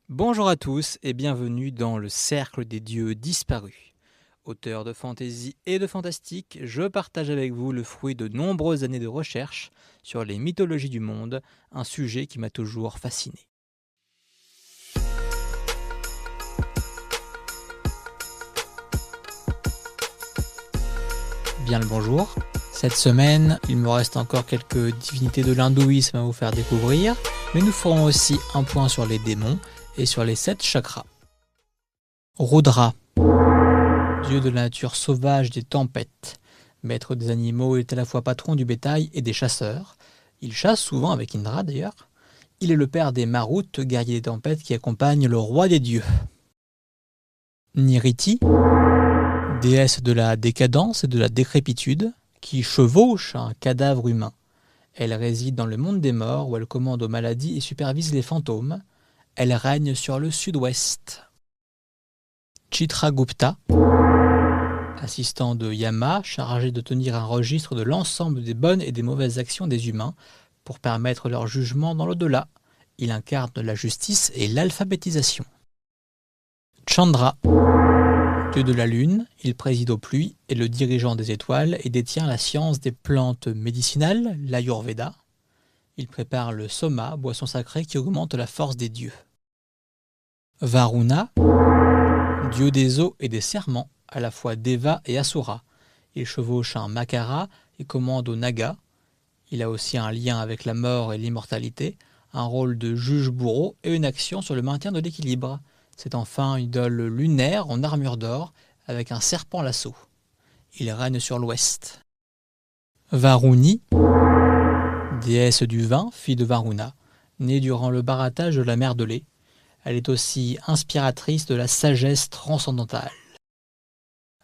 Bonjour à tous et bienvenue dans le Cercle des Dieux Disparus. Auteur de fantaisie et de fantastique, je partage avec vous le fruit de nombreuses années de recherche sur les mythologies du monde, un sujet qui m'a toujours fasciné. Bien le bonjour. Cette semaine, il me reste encore quelques divinités de l'hindouisme à vous faire découvrir, mais nous ferons aussi un point sur les démons et sur les 7 chakras. Rudra, dieu de la nature sauvage des tempêtes. Maître des animaux, il est à la fois patron du bétail et des chasseurs. Il chasse souvent avec Indra d'ailleurs. Il est le père des Maruts, guerriers des tempêtes qui accompagnent le roi des dieux. Niriti, déesse de la décadence et de la décrépitude, qui chevauche un cadavre humain. Elle réside dans le monde des morts où elle commande aux maladies et supervise les fantômes. Elle règne sur le sud-ouest. Chitragupta, assistant de Yama, chargé de tenir un registre de l'ensemble des bonnes et des mauvaises actions des humains pour permettre leur jugement dans l'au-delà. Il incarne la justice et l'alphabétisation. Chandra, dieu de la lune, il préside aux pluies, est le dirigeant des étoiles et détient la science des plantes médicinales, l'Ayurveda. Il prépare le soma, boisson sacrée qui augmente la force des dieux. Varuna, dieu des eaux et des serments, à la fois Deva et Asura. Il chevauche un Makara et commande aux Nagas. Il a aussi un lien avec la mort et l'immortalité, un rôle de juge-bourreau et une action sur le maintien de l'équilibre. C'est enfin une idole lunaire en armure d'or avec un serpent lasso. Il règne sur l'ouest. Varuni, déesse du vin, fille de Varuna, née durant le barattage de la mer de lait. Elle est aussi inspiratrice de la sagesse transcendantale.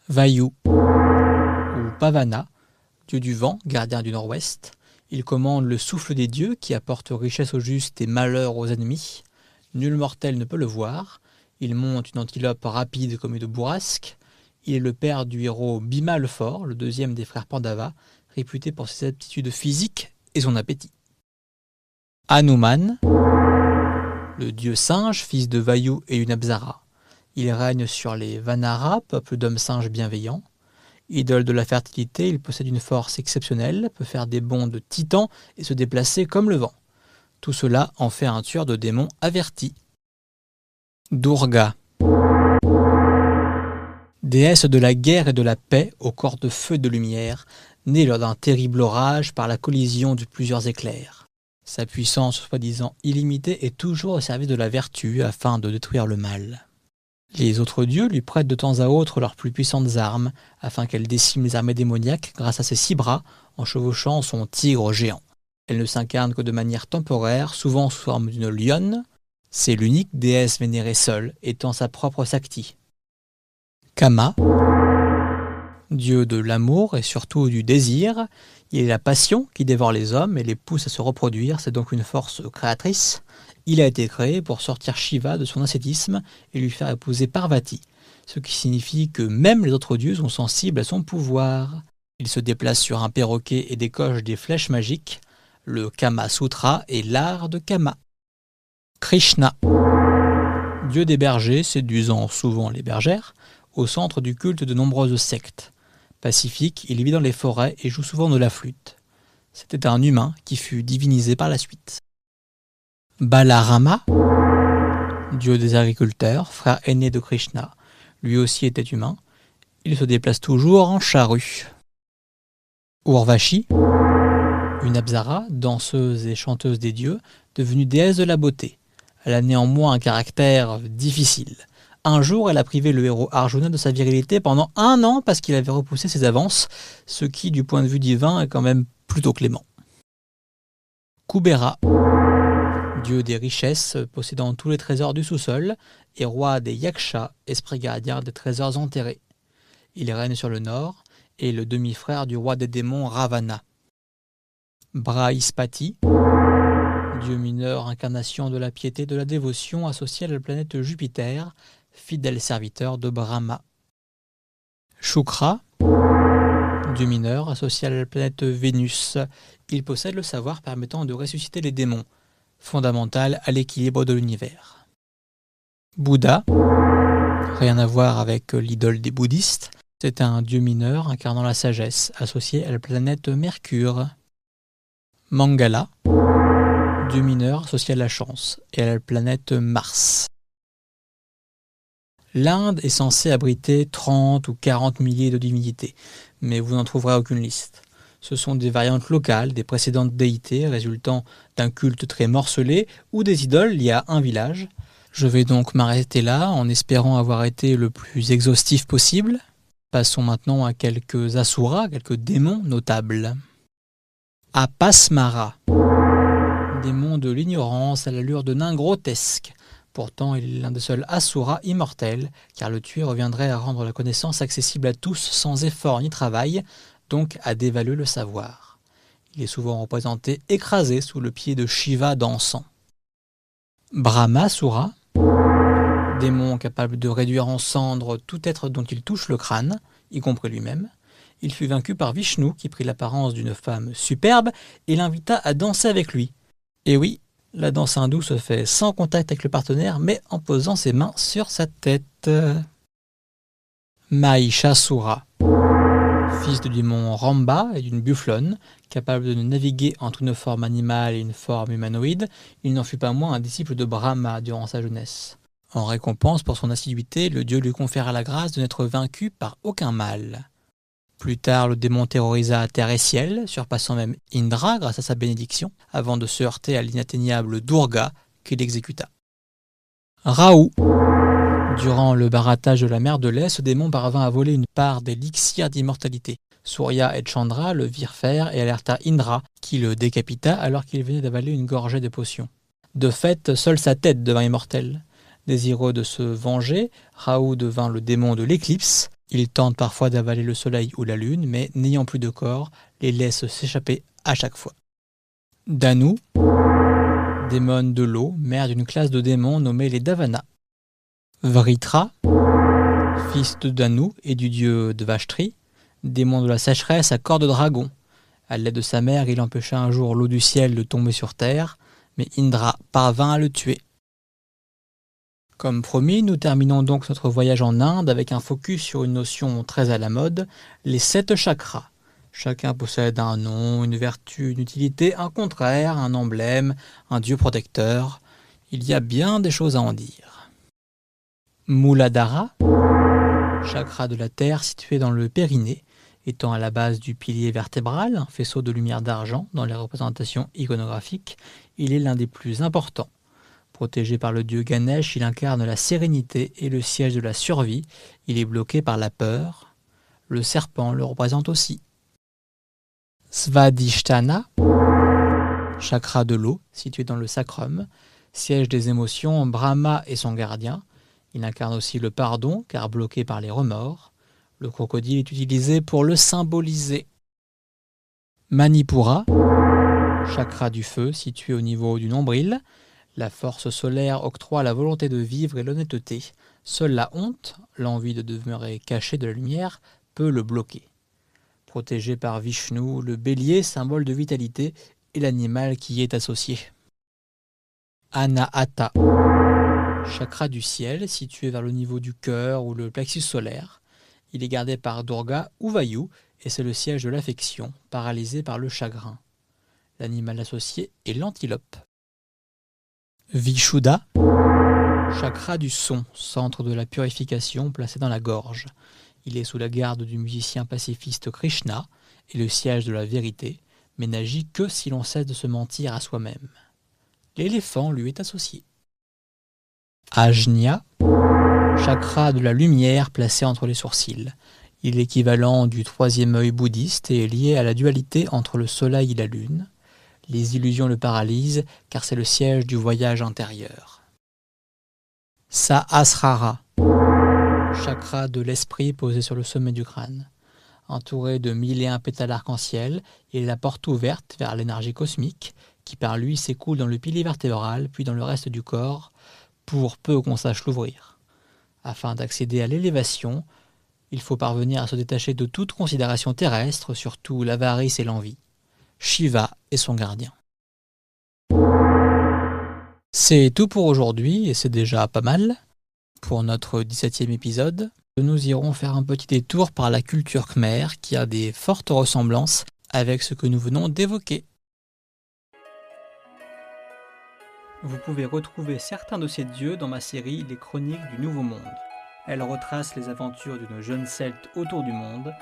Vayu, ou Pavana, dieu du vent, gardien du nord-ouest. Il commande le souffle des dieux qui apporte richesse aux justes et malheur aux ennemis. Nul mortel ne peut le voir. Il monte une antilope rapide comme une bourrasque. Il est le père du héros Bhima le Fort, le deuxième des frères Pandava, réputé pour ses aptitudes physiques et son appétit. Hanuman, le dieu singe, fils de Vayu et une Apsara. Il règne sur les Vanara, peuple d'hommes singes bienveillants. Idole de la fertilité, il possède une force exceptionnelle, peut faire des bonds de titan et se déplacer comme le vent. Tout cela en fait un tueur de démons averti. Durga, déesse de la guerre et de la paix au corps de feu et de lumière, née lors d'un terrible orage par la collision de plusieurs éclairs. Sa puissance soi-disant illimitée est toujours au service de la vertu afin de détruire le mal. Les autres dieux lui prêtent de temps à autre leurs plus puissantes armes afin qu'elle décime les armées démoniaques grâce à ses 6 bras en chevauchant son tigre géant. Elle ne s'incarne que de manière temporaire, souvent sous forme d'une lionne. C'est l'unique déesse vénérée seule, étant sa propre Sakti. Kama, dieu de l'amour et surtout du désir, il est la passion qui dévore les hommes et les pousse à se reproduire, c'est donc une force créatrice. Il a été créé pour sortir Shiva de son ascétisme et lui faire épouser Parvati, ce qui signifie que même les autres dieux sont sensibles à son pouvoir. Il se déplace sur un perroquet et décoche des flèches magiques. Le Kama Sutra est l'art de Kama. Krishna, dieu des bergers, séduisant souvent les bergères, au centre du culte de nombreuses sectes. Pacifique, il vit dans les forêts et joue souvent de la flûte. C'était un humain qui fut divinisé par la suite. Balarama, dieu des agriculteurs, frère aîné de Krishna, lui aussi était humain. Il se déplace toujours en charrue. Urvashi, une Apsara, danseuse et chanteuse des dieux, devenue déesse de la beauté. Elle a néanmoins un caractère difficile. Un jour, elle a privé le héros Arjuna de sa virilité pendant 1 an parce qu'il avait repoussé ses avances, ce qui, du point de vue divin, est quand même plutôt clément. Kubera, dieu des richesses, possédant tous les trésors du sous-sol, et roi des Yakshas, esprits gardiens des trésors enterrés. Il règne sur le nord, et est le demi-frère du roi des démons Ravana. Brahispati, dieu mineur, incarnation de la piété et de la dévotion, associé à la planète Jupiter, fidèle serviteur de Brahma. Shukra, dieu mineur, associé à la planète Vénus. Il possède le savoir permettant de ressusciter les démons, fondamental à l'équilibre de l'univers. Bouddha, rien à voir avec l'idole des bouddhistes. C'est un dieu mineur incarnant la sagesse, associé à la planète Mercure. Mangala, dieu mineur associé à la chance et à la planète Mars. L'Inde est censée abriter 30 ou 40 milliers de divinités, mais vous n'en trouverez aucune liste. Ce sont des variantes locales des précédentes déités résultant d'un culte très morcelé ou des idoles liées à un village. Je vais donc m'arrêter là en espérant avoir été le plus exhaustif possible. Passons maintenant à quelques asuras, quelques démons notables. Apasmara, démon de l'ignorance à l'allure de nain grotesque. Pourtant, il est l'un des seuls asuras immortels, car le tuer reviendrait à rendre la connaissance accessible à tous sans effort ni travail, donc à dévaluer le savoir. Il est souvent représenté écrasé sous le pied de Shiva dansant. Brahmasura, démon capable de réduire en cendres tout être dont il touche le crâne, y compris lui-même. Il fut vaincu par Vishnu, qui prit l'apparence d'une femme superbe et l'invita à danser avec lui. Et oui, la danse hindoue se fait sans contact avec le partenaire, mais en posant ses mains sur sa tête. Mahishasura, fils du démon Ramba et d'une bufflonne, capable de naviguer entre une forme animale et une forme humanoïde, il n'en fut pas moins un disciple de Brahma durant sa jeunesse. En récompense pour son assiduité, le dieu lui conféra la grâce de n'être vaincu par aucun mal. Plus tard, le démon terrorisa terre et ciel, surpassant même Indra grâce à sa bénédiction, avant de se heurter à l'inatteignable Durga, qu'il exécuta. Rahu. Durant le barattage de la mer de lait, ce démon parvint à voler une part des élixirs d'immortalité. Surya et Chandra le virent faire et alerta Indra, qui le décapita alors qu'il venait d'avaler une gorgée de potion. De fait, seule sa tête devint immortelle. Désireux de se venger, Rahu devint le démon de l'éclipse. Il tente parfois d'avaler le soleil ou la lune, mais n'ayant plus de corps, les laisse s'échapper à chaque fois. Danu, démon de l'eau, mère d'une classe de démons nommée les Davana. Vritra, fils de Danu et du dieu Dvashtri, démon de la sécheresse à corps de dragon. À l'aide de sa mère, il empêcha un jour l'eau du ciel de tomber sur terre, mais Indra parvint à le tuer. Comme promis, nous terminons donc notre voyage en Inde avec un focus sur une notion très à la mode, les 7 chakras. Chacun possède un nom, une vertu, une utilité, un contraire, un emblème, un dieu protecteur. Il y a bien des choses à en dire. Muladhara, chakra de la terre situé dans le périnée, étant à la base du pilier vertébral, un faisceau de lumière d'argent dans les représentations iconographiques, il est l'un des plus importants. Protégé par le dieu Ganesh, il incarne la sérénité et le siège de la survie. Il est bloqué par la peur. Le serpent le représente aussi. Svadhisthana, chakra de l'eau, situé dans le sacrum, siège des émotions, Brahma est son gardien. Il incarne aussi le pardon, car bloqué par les remords. Le crocodile est utilisé pour le symboliser. Manipura, chakra du feu, situé au niveau du nombril. La force solaire octroie la volonté de vivre et l'honnêteté. Seule la honte, l'envie de demeurer caché de la lumière, peut le bloquer. Protégé par Vishnu, le bélier, symbole de vitalité, est l'animal qui y est associé. Anahata, chakra du ciel, situé vers le niveau du cœur ou le plexus solaire. Il est gardé par Durga ou Vayu et c'est le siège de l'affection, paralysé par le chagrin. L'animal associé est l'antilope. Vishuddha, chakra du son, centre de la purification placé dans la gorge. Il est sous la garde du musicien pacifiste Krishna et le siège de la vérité, mais n'agit que si l'on cesse de se mentir à soi-même. L'éléphant lui est associé. Ajna, chakra de la lumière placé entre les sourcils. Il est l'équivalent du 3e œil bouddhiste et est lié à la dualité entre le soleil et la lune. Les illusions le paralysent car c'est le siège du voyage intérieur. Sahasrara, chakra de l'esprit posé sur le sommet du crâne. Entouré de 1001 pétales arc-en-ciel, il est la porte ouverte vers l'énergie cosmique qui par lui s'écoule dans le pilier vertébral puis dans le reste du corps pour peu qu'on sache l'ouvrir. Afin d'accéder à l'élévation, il faut parvenir à se détacher de toute considération terrestre, surtout l'avarice et l'envie. Shiva est son gardien. C'est tout pour aujourd'hui et c'est déjà pas mal. Pour notre 17e épisode, nous irons faire un petit détour par la culture khmer qui a des fortes ressemblances avec ce que nous venons d'évoquer. Vous pouvez retrouver certains de ces dieux dans ma série Les Chroniques du Nouveau Monde. Elle retrace les aventures d'une jeune celte autour du monde,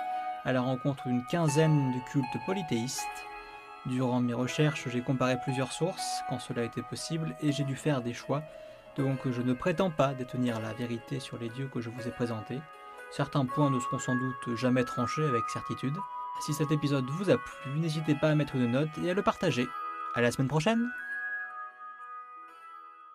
à la rencontre d'une quinzaine de cultes polythéistes. Durant mes recherches, j'ai comparé plusieurs sources, quand cela était possible, et j'ai dû faire des choix, donc je ne prétends pas détenir la vérité sur les dieux que je vous ai présentés. Certains points ne seront sans doute jamais tranchés avec certitude. Si cet épisode vous a plu, n'hésitez pas à mettre une note et à le partager. À la semaine prochaine!